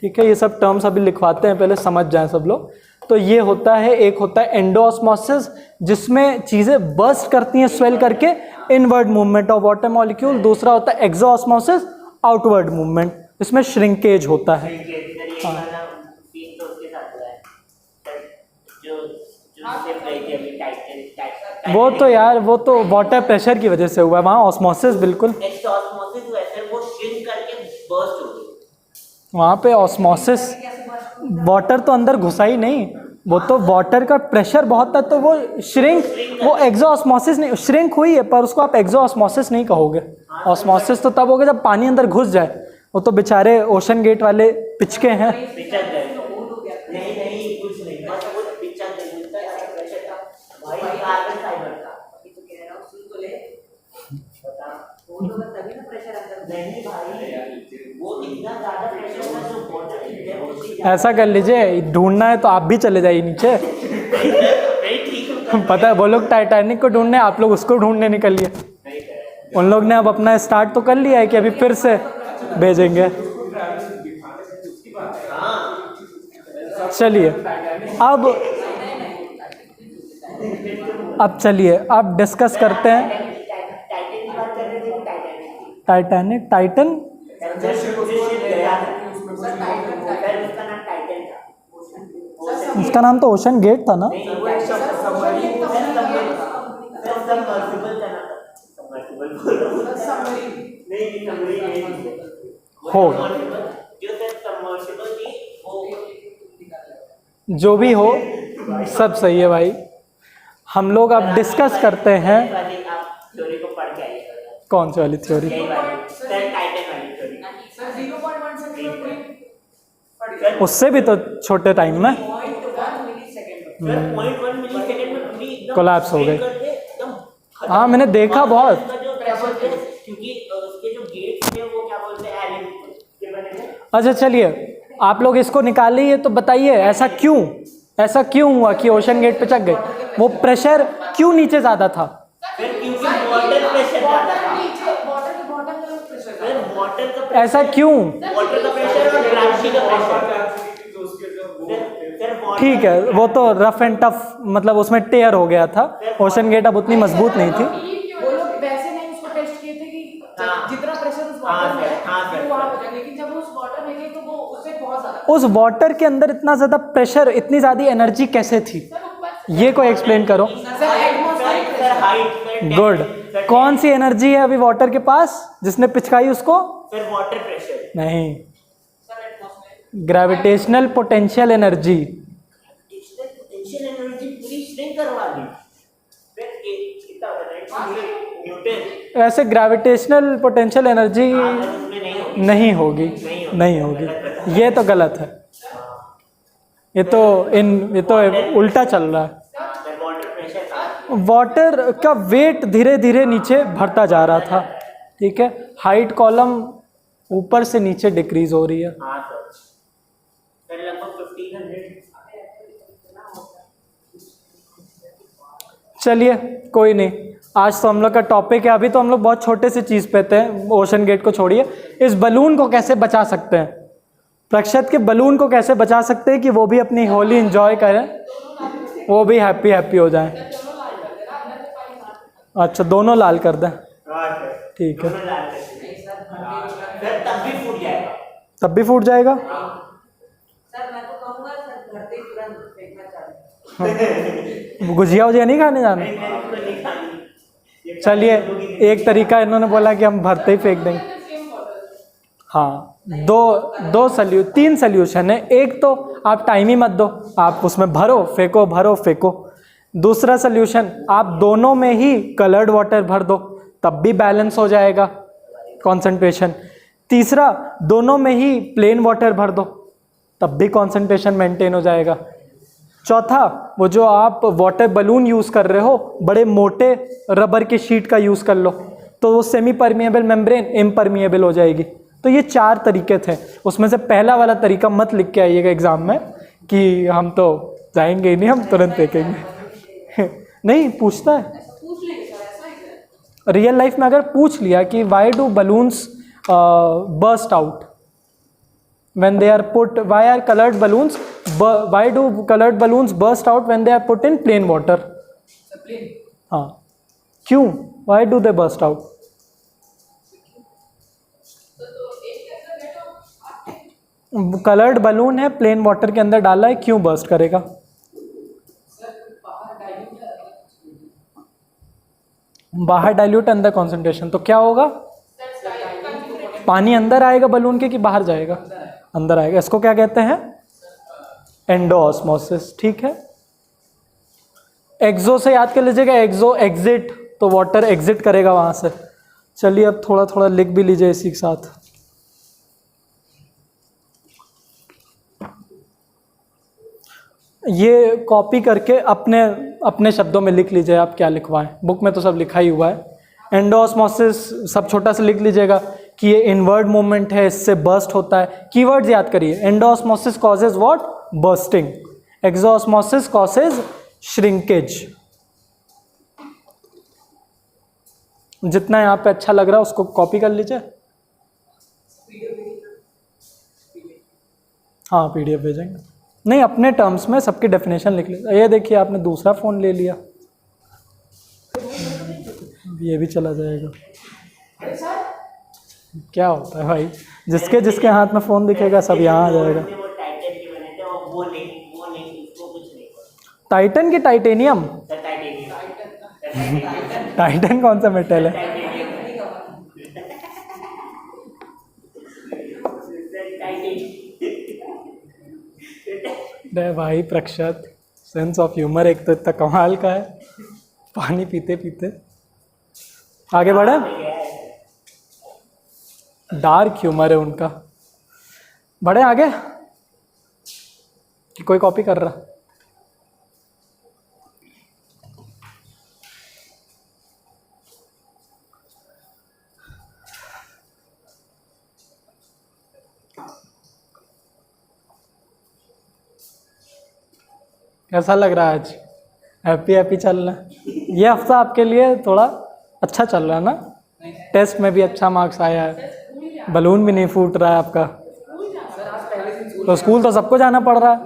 ठीक है। ये सब टर्म्स अभी लिखवाते हैं, पहले समझ जाएं सब लोग। तो ये होता है, एक होता है एंडोऑस्मोसिस, जिसमें चीज़ें बर्स्ट करती हैं स्वेल करके, inward movement of water molecule. दूसरा होता है एक्सोऑस्मोसिस, आउटवर्ड मूवमेंट, इसमें श्रिंकेज होता है। वो तो यार, वो तो वाटर प्रेशर की वजह से हुआ है, वहाँ ऑस्मोसिस बिल्कुल, ऑस्मोसिस वैसे वो श्रिंक करके बर्स्ट हो गई। वहाँ पे ऑस्मोसिस, वाटर तो अंदर घुसा ही नहीं, वो तो वाटर का प्रेशर बहुत था, तो वो श्रिंक, वो एक्सोऑस्मोसिस नहीं, श्रिंक हुई है, पर उसको आप एक्सोऑस्मोसिस नहीं कहोगे। ऑस्मोसिस तो तब होगा जब पानी अंदर घुस जाए। वो तो बेचारे ओशन गेट वाले पिचके हैं। पिचक गए, नहीं नहीं कुछ नहीं, बस वो पिचक गए, उनका ऐसा प्रेशर था भाई, कार्बन फाइबर था। अभी तो कह रहा हूं, सुन तो ले, बता वो तो तभी ना प्रेशर अंदर नहीं भाई, वो इतना ज्यादा प्रेशर था जो वाटर की डेप्थ। ऐसा कर लीजिए, ढूंढना है तो आप भी चले जाइए नीचे। पता है वो लोग टाइटैनिक को ढूंढने, आप लोग उसको ढूंढने निकलिए। उन लोग ने अब अपना स्टार्ट तो कर लिया है कि अभी फिर से भेजेंगे। चलिए अब चलिए अब डिस्कस करते हैं टाइटैनिक, टाइटन, उसका नाम तो ओशन गेट था ना? हो जो भी हो, सब सही है भाई। हम लोग अब डिस्कस करते हैं कौन सी वाली थ्योरी। उससे भी तो छोटे टाइम में कोलैप्स हो गए। हाँ, मैंने देखा बहुत। अच्छा चलिए, आप लोग इसको निकालिए तो बताइए ऐसा क्यों हुआ कि ओशन गेट पे चक गए? वो प्रेशर क्यों नीचे ज़्यादा था? ऐसा क्यों? ठीक है, वो तो रफ एंड टफ, मतलब उसमें टेयर हो गया था। ओशन गेट अब उतनी मजबूत नहीं थी। वो लोग वैसे नहीं उसको टेस्ट किए थे कि जितना प्रेशर उस वाटर में है वो वहां हो जाए, लेकिन जब उस वाटर में गए तो वो उससे बहुत ज्यादा, उस वाटर के अंदर इतना ज़्यादा प्रेशर, इतनी ज़्यादा एनर्जी कैसे थी? ये कोई एक्सप्लेन करो। गुड। कौन सी एनर्जी है अभी वाटर के पास जिसने पिचकाई उसको? फिर वाटर प्रेशर नहीं, gravitational potential energy. Potential energy पूरी श्रिंक करवा दी। फिर कितना होता है न्यूटन? ऐसे ग्रेविटेशनल पोटेंशियल एनर्जी नहीं होगी। ये तो गलत है। ये तो उल्टा चल रहा है। वाटर का वेट धीरे धीरे नीचे बढ़ता जा रहा था, ठीक है। हाइट कॉलम ऊपर से नीचे डिक्रीज हो रही है। चलिए कोई नहीं, आज तो हम लोग का टॉपिक है, अभी तो हम लोग बहुत छोटे से चीज़ पे थे, ओशन गेट को छोड़िए। इस बलून को कैसे बचा सकते हैं? प्रक्षत के बलून को कैसे बचा सकते हैं कि वो भी अपनी होली एंजॉय करें, वो भी हैप्पी हैप्पी हो जाएं। अच्छा दोनों लाल कर दें, ठीक है। तब भी फूट जाएगा। तब भी फूट जाएगा। सर मैं तो कहूँगा सर घर पे तुरंत फेंकना चाहिए। गुजिया वुजिया नहीं खाने जाना। चलिए एक तरीका इन्होंने बोला कि हम भरते ही फेंक देंगे। हाँ तीन सोल्यूशन है। एक तो आप टाइम ही मत दो, आप उसमें भरो फेंको। दूसरा सोल्यूशन आप दोनों में ही कलर्ड वाटर भर दो, तब भी बैलेंस हो जाएगा कंसंट्रेशन। तीसरा दोनों में ही प्लेन वाटर भर दो, तब भी कंसंट्रेशन मेंटेन हो जाएगा। चौथा वो जो आप वाटर बलून यूज़ कर रहे हो, बड़े मोटे रबर के शीट का यूज़ कर लो, तो वो सेमी परमिएबल मेम्ब्रेन इम्परमिएबल हो जाएगी। तो ये 4 तरीके थे, उसमें से पहला वाला तरीका मत लिख के आइएगा एग्ज़ाम में कि हम तो जाएंगे ही नहीं, हम तुरंत फेंकेंगे। नहीं पूछता है रियल लाइफ में। अगर पूछ लिया कि why do balloons burst out when they are put, why are colored balloons, why do colored balloons burst out when they are put in plain water? हाँ क्यों, why do they burst out? Coloured balloon है, प्लेन वाटर के अंदर डाला है, क्यों बर्स्ट करेगा? बाहर डाइल्यूट, अंदर कॉन्सेंट्रेशन, तो क्या होगा? पानी अंदर आएगा बलून के कि बाहर जाएगा? अंदर आएगा। इसको क्या कहते हैं? एंडोऑस्मोसिस। ठीक है। एक्सो से याद कर लीजिएगा, एक्सो एग्जिट, तो वाटर एग्जिट करेगा वहां से। चलिए अब थोड़ा थोड़ा लिख भी लीजिए इसी के साथ। ये कॉपी करके अपने शब्दों में लिख लीजिए आप क्या लिखवाएं, बुक में तो सब लिखा ही हुआ है। एंडोऑस्मोसिस सब छोटा सा लिख लीजिएगा कि ये इनवर्ड मूवमेंट है, इससे बर्स्ट होता है। कीवर्ड्स याद करिए, endosmosis causes what? Bursting. Exosmosis causes shrinkage. जितना यहाँ पे अच्छा लग रहा है उसको कॉपी कर लीजिए। हाँ पीडीएफ भेजेंगे। नहीं अपने टर्म्स में सबकी डेफिनेशन लिख लीजिए। ये देखिए आपने दूसरा फ़ोन ले लिया, ये भी चला जाएगा। क्या होता है भाई, जिसके जिसके हाथ में फ़ोन दिखेगा सब यहाँ आ जाएगा। टाइटन की टाइटेनियम? टाइटन कौन सा मेटल है? अरे भाई प्रक्षत, सेंस ऑफ ह्यूमर एक तो इतना कमाल का है, पानी पीते पीते। आगे बढ़े। डार्क ह्यूमर है उनका। बढ़े आगे कि कोई कॉपी कर रहा? कैसा लग रहा है आज? हैप्पी हैप्पी चल रहा है? ये हफ्ता आपके लिए थोड़ा अच्छा चल रहा है ना? टेस्ट में भी अच्छा मार्क्स आया है, बलून भी नहीं फूट रहा है आपका, तो स्कूल तो सबको जाना पड़ रहा है।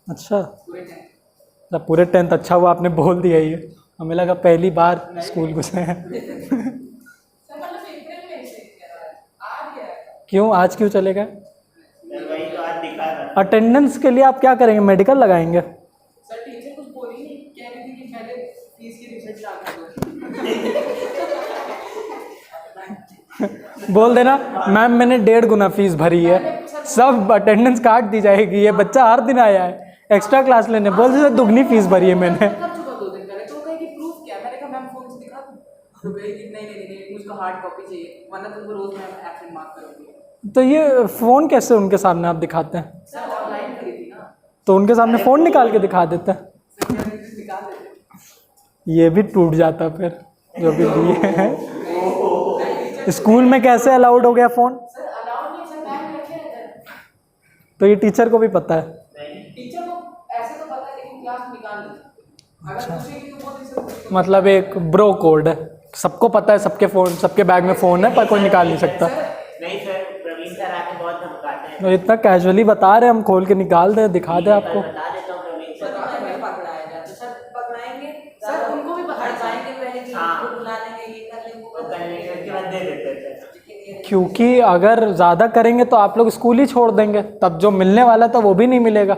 अच्छा जब पूरे 10th अच्छा हुआ आपने बोल दिया ये, हमें लगा पहली बार स्कूल घुसे हैं। क्यों आज क्यों चले गए? अटेंडेंस के लिए आप क्या करेंगे? मेडिकल लगाएंगे? सर टीचर कुछ बोली नहीं, कह रही थी कि पहले फीस की रिसिप्ट डाल दो। बोल देना मैम मैंने 1.5 गुना फीस भरी है, सब अटेंडेंस काट दी जाएगी, ये बच्चा हर दिन आया है एक्स्ट्रा क्लास लेने, बोल दे दुगनी फीस भरी है मैंने। कब चुका 2 दिन पहले, तो कहेगी प्रूफ क्या? मैंने कहा मैम फोन से दिखा दूं, तो कहेगी नहीं मुझको हार्ड कॉपी चाहिए, वरना तुमको रोज मैं एब्सेंट मार्क करूंगी। तो ये फ़ोन कैसे उनके सामने आप दिखाते हैं? सर ऑनलाइन करी थी ना, तो उनके सामने फ़ोन निकाल के दिखा देते हैं? निकाल देते। ये भी टूट जाता फिर जो भी दिए हैं। स्कूल में कैसे अलाउड हो गया फ़ोन? सर अलाउड नहीं, सर बैन रखे रहते हैं। तो ये टीचर को भी पता है? टीचर को ऐसे तो पता है, लेकिन क्लास में निकाल देते। अगर पूछेगी तो बहुत इसे, मतलब एक ब्रो कोड है, सबको पता है, सबके फ़ोन, सबके बैग में फ़ोन है, पर कोई निकाल नहीं सकता। नहीं सर, प्रवीण सर आके बहुत तो इतना कैजुअली बता रहे, हम खोल के निकाल दें, दिखा दें आपको। बता देता हूँ प्रवीण सर। पकड़ाया जाता है सर, पकड़ाएंगे सर उनको भी भड़काएंगे पहले कि हाँ। इनको बुला लेंगे, ये कर लेंगे, वो वो कर करने लेंगे। के बाद दे देते थे। क्योंकि अगर ज़्यादा करेंगे तो आप लोग स्कूल ही छोड़ देंगे, तब जो मिलने वाला था वो भी नहीं मिलेगा,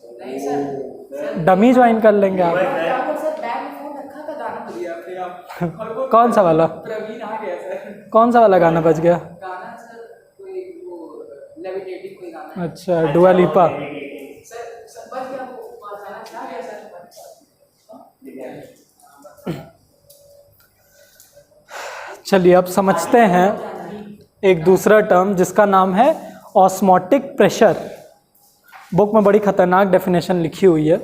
नहीं सर, डमी ज्वाइन कर लेंगे आप। क्या हुआ सर, बैग में फोन रखा था, गाना बज गया अपने आप। और वो कौन सा वाला? प्रवीण आ गया सर। कौन सा वाला गाना बज गया? गाना सर कोई वो लेविटेटिंग कोई गाना है। अच्छा, डुआ लिपा। सर बज गया, वो गाना चला गया सर। चलिए अब समझते हैं एक दूसरा टर्म जिसका नाम है ऑस्मोटिक प्रेशर। बुक में बड़ी खतरनाक डेफिनेशन लिखी हुई है।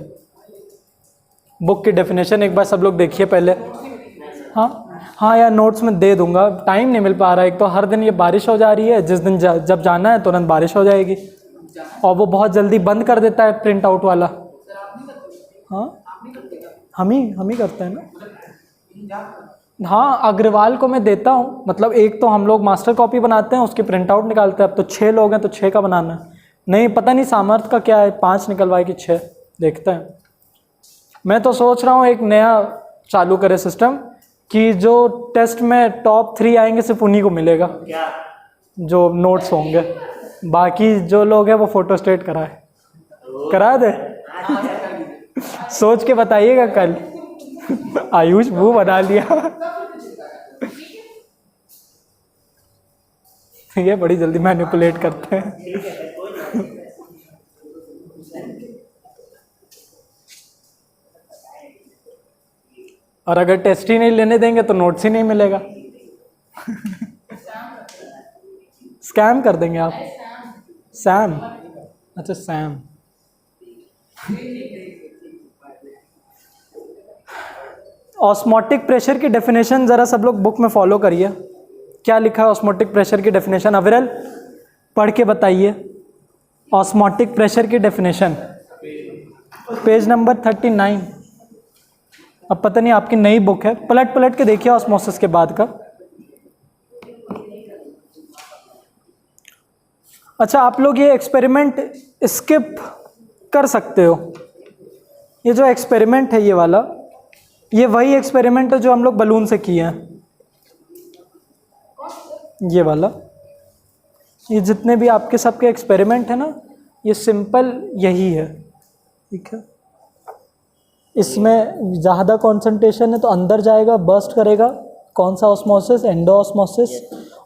बुक की डेफिनेशन एक बार सब लोग देखिए पहले। हाँ यार, नोट्स में दे दूंगा, टाइम नहीं मिल पा रहा है। एक तो हर दिन ये बारिश हो जा रही है, जिस दिन जब जाना है तुरंत बारिश हो जाएगी, और वो बहुत जल्दी बंद कर देता है प्रिंट आउट वाला। हाँ, हम ही करते हैं ना। हाँ, अग्रवाल को मैं देता हूँ, मतलब एक तो हम लोग मास्टर कॉपी बनाते हैं, उसकी प्रिंट आउट निकालते हैं। अब तो 6 लोग हैं तो 6 का बनाना है। नहीं, पता नहीं सामर्थ्य का क्या है, 5 निकलवाए कि 6, देखते हैं। मैं तो सोच रहा हूँ एक नया चालू करे सिस्टम कि जो टेस्ट में टॉप 3 आएंगे सिर्फ उन्हीं को मिलेगा, क्या? जो नोट्स होंगे। बाकी जो लोग हैं वो फोटो स्टेट करा दे। सोच के बताइएगा कल। आयुष वो बना लिया। ये बड़ी जल्दी मैनिपुलेट करते हैं। ठीक है सर, कोई नहीं। और अगर टेस्ट ही नहीं लेने देंगे तो नोट्स ही नहीं मिलेगा। स्कैम कर देंगे आप। सैम, अच्छा सैम। ऑस्मोटिक प्रेशर की डेफिनेशन ज़रा सब लोग बुक में फॉलो करिए। क्या लिखा है ऑस्मोटिक प्रेशर की डेफिनेशन? अविरल पढ़ के बताइए ऑस्मोटिक प्रेशर की डेफिनेशन, पेज नंबर 39। अब पता नहीं आपकी नई बुक है, पलट के देखिए ऑस्मोसिस के बाद का। अच्छा, आप लोग ये एक्सपेरिमेंट स्किप कर सकते हो। ये जो एक्सपेरिमेंट है ये वाला, ये वही एक्सपेरिमेंट है जो हम लोग बलून से किए हैं। ये वाला, ये जितने भी आपके सबके एक्सपेरिमेंट है ना, ये सिंपल यही है, ठीक है। इसमें ज़्यादा कंसंट्रेशन है तो अंदर जाएगा, बर्स्ट करेगा। कौन सा ऑस्मोसिस? Endo osmosis.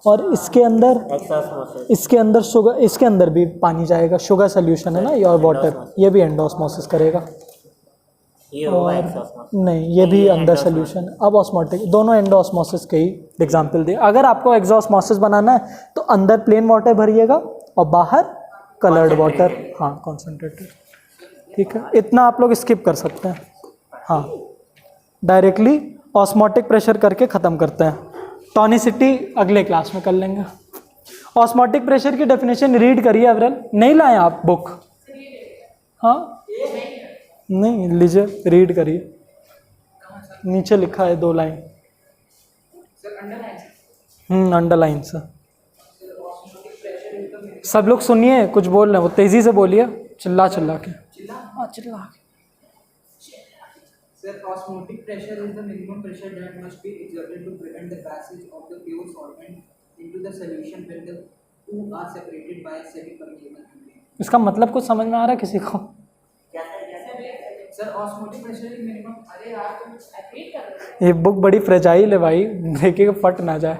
और इसके अंदर शुगर, इसके अंदर भी पानी जाएगा, शुगर सोल्यूशन है ना ये, और वाटर, ये भी एंडो ऑस्मोसिस करेगा। ये होगा और एक्सोस्मोसिस। नहीं, ये भी अंदर सोल्यूशन। अब ऑस्मोटिक, दोनों एंडो ऑस्मोसिस के ही एग्जाम्पल दिए। अगर आपको एक्सोस्मोसिस बनाना है तो अंदर प्लेन वाटर भरिएगा और बाहर कलर्ड वाटर, हाँ कॉन्सेंट्रेटेड, ठीक है। इतना आप लोग स्किप कर सकते हैं। हाँ, डायरेक्टली ऑस्मोटिक प्रेशर करके ख़त्म करते हैं। टॉनिसिटी अगले क्लास में कर लेंगे। ऑस्मोटिक प्रेशर की डेफिनेशन रीड करिए अविरल। नहीं लाए आप बुक? हाँ, नहीं लीजिए, रीड करिए। नीचे लिखा है 2 लाइन। अंडरलाइन से। सब लोग सुनिए, कुछ बोल रहे हैं वो तेजी से बोलिए, चिल्ला के। हाँ, चिल्ला के। Sir, osmotic pressure is the minimum pressure that must be exerted to prevent the passage of the pure solvent into the solution when the two are separated by a semi-permeable membrane. इसका मतलब कुछ समझ में आ रहा है किसी को? Sir, osmotic pressure is minimum. अरे यार तुम एग्री कर रहे हो? ये बुक बड़ी फ्रेजाइल है भाई, देखिएगा फट ना जाए।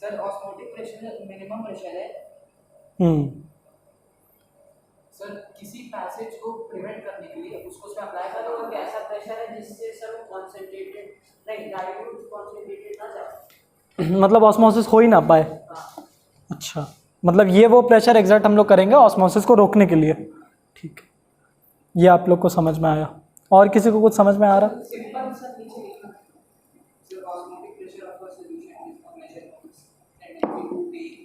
Sir, osmotic pressure minimum pressure है. Sir, किसी पैसेज को प्रिवेंट करने के लिए उसको उसमें अप्लाई करो और ऐसा प्रेशर है जिससे सर वो कॉन्सेंट्रेटेड नहीं डाइल्यूट कॉन्सेंट्रेटेड ना जाए, मतलब ऑस्मोसिस हो ही ना पाए। अच्छा, मतलब ये वो प्रेशर एग्जर्ट हम लोग करेंगे ऑस्मोसिस को रोकने के लिए, ठीक है। ये आप लोग को समझ में आया? और किसी को कुछ समझ में आ रहा? सिंपल सर नीचे लिखा। Sir, osmotic pressure of a solution is a measure tendency to take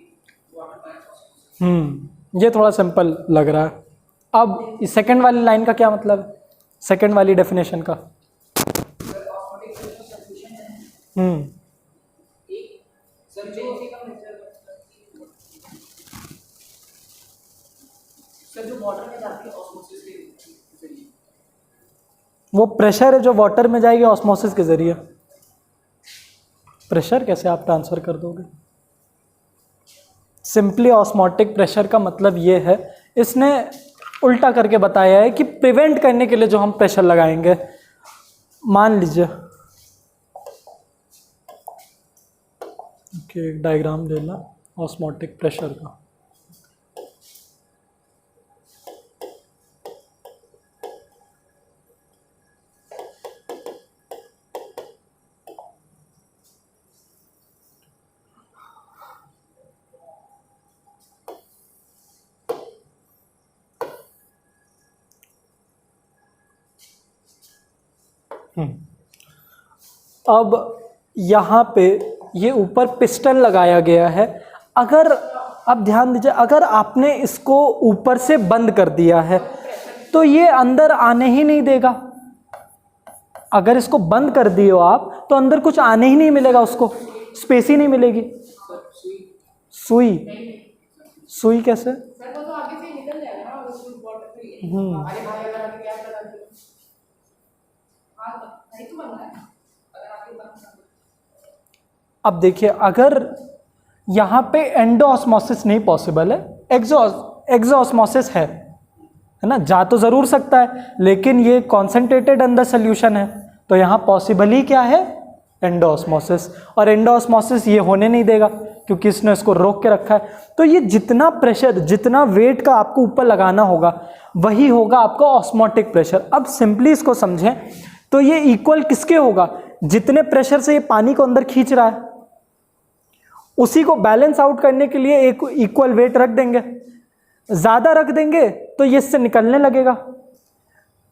water by osmosis. ये थोड़ा सिंपल लग रहा है। अब सेकंड वाली लाइन का क्या मतलब है? सेकंड वाली डेफिनेशन का? Sir, osmotic pressure solution है. Sir, जो सर जो वाटर में जाती है ऑस्मोसिस के जरिए, वो प्रेशर है जो वाटर में जाएगी ऑस्मोसिस के ज़रिए। प्रेशर कैसे आप ट्रांसफ़र कर दोगे? सिंपली ऑस्मोटिक प्रेशर का मतलब ये है, इसने उल्टा करके बताया है कि प्रिवेंट करने के लिए जो हम प्रेशर लगाएंगे, मान लीजिए एक डायग्राम देना ऑस्मोटिक प्रेशर का। अब यहाँ पे ये ऊपर पिस्टन लगाया गया है। अगर अब ध्यान दीजिए, अगर आपने इसको ऊपर से बंद कर दिया है तो ये अंदर आने ही नहीं देगा। अगर इसको बंद कर दिए हो आप तो अंदर कुछ आने ही नहीं मिलेगा, उसको स्पेस ही नहीं मिलेगी। सुई सुई कैसे? सर वो तो आगे से निकल जाएगा ना उस वाटर में। अरे भाई अगर अभी क्या करा दे, हाँ नहीं तो बनना है अगर आपके पास। अब देखिए, अगर यहाँ पे एंडोऑस्मोसिस नहीं पॉसिबल है, एक्सोऑस्मोसिस है ना, जा तो ज़रूर सकता है, लेकिन ये कॉन्सेंट्रेटेड अंदर सोल्यूशन है, तो यहाँ पॉसिबल ही क्या है? एंडोऑस्मोसिस। और एंडोऑस्मोसिस ये होने नहीं देगा क्योंकि इसने इसको रोक के रखा है। तो ये जितना प्रेशर, जितना वेट का आपको ऊपर लगाना होगा वही होगा आपका ऑस्मोटिक प्रेशर। अब सिंपली इसको समझें तो ये इक्वल किसके होगा? जितने प्रेशर से ये पानी को अंदर खींच रहा है उसी को बैलेंस आउट करने के लिए एक इक्वल वेट रख देंगे। ज़्यादा रख देंगे तो ये इससे निकलने लगेगा,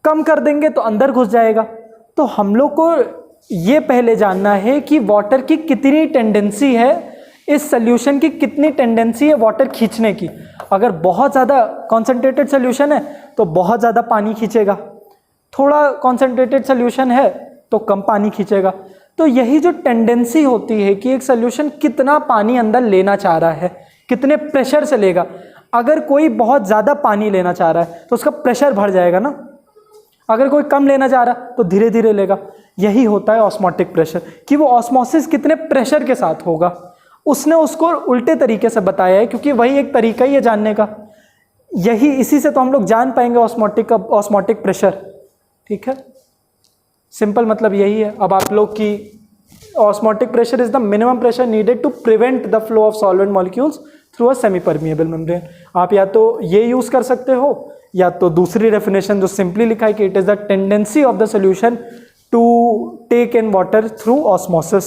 कम कर देंगे तो अंदर घुस जाएगा। तो हम लोग को ये पहले जानना है कि वाटर की कितनी टेंडेंसी है, इस सॉल्यूशन की कितनी टेंडेंसी है वाटर खींचने की। अगर बहुत ज़्यादा कॉन्सेंट्रेटेड सॉल्यूशन है तो बहुत ज़्यादा पानी खींचेगा, थोड़ा कॉन्सेंट्रेटेड सॉल्यूशन है तो कम पानी खींचेगा। तो यही जो टेंडेंसी होती है कि एक सॉल्यूशन कितना पानी अंदर लेना चाह रहा है, कितने प्रेशर से लेगा। अगर कोई बहुत ज़्यादा पानी लेना चाह रहा है तो उसका प्रेशर बढ़ जाएगा ना, अगर कोई कम लेना चाह रहा है तो धीरे धीरे लेगा। यही होता है ऑस्मोटिक प्रेशर, कि वो ऑस्मोसिस कितने प्रेशर के साथ होगा। उसने उसको उल्टे तरीके से बताया है क्योंकि वही एक तरीका ही है जानने का। यही इसी से तो हम लोग जान पाएंगे ऑस्मोटिक प्रेशर। ठीक है, सिंपल मतलब यही है। अब आप लोग की osmotic pressure is the minimum pressure needed to prevent the flow of solvent molecules through a semi permeable membrane. आप या तो ये यूज़ कर सकते हो या तो दूसरी डेफिनेशन जो सिंपली लिखा है कि it is the tendency of the solution to take in water through osmosis.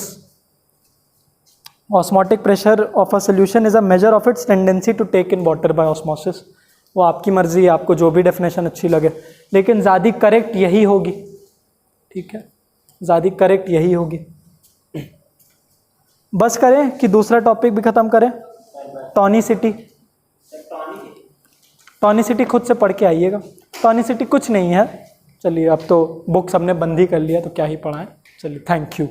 Osmotic pressure of a solution is a measure of its tendency to take in water by osmosis. वो आपकी मर्जी है, आपको जो भी डेफिनेशन अच्छी लगे, लेकिन ज़्यादा करेक्ट यही होगी। ठीक है, ज़्यादा करेक्ट यही होगी। बस करें कि दूसरा टॉपिक भी ख़त्म करें? टॉनिसिटी। टॉनिसिटी खुद से पढ़ के आइएगा। टॉनिसिटी कुछ नहीं है। चलिए, अब तो बुक सबने बंद ही कर लिया तो क्या ही पढ़ाएं। चलिए, थैंक यू।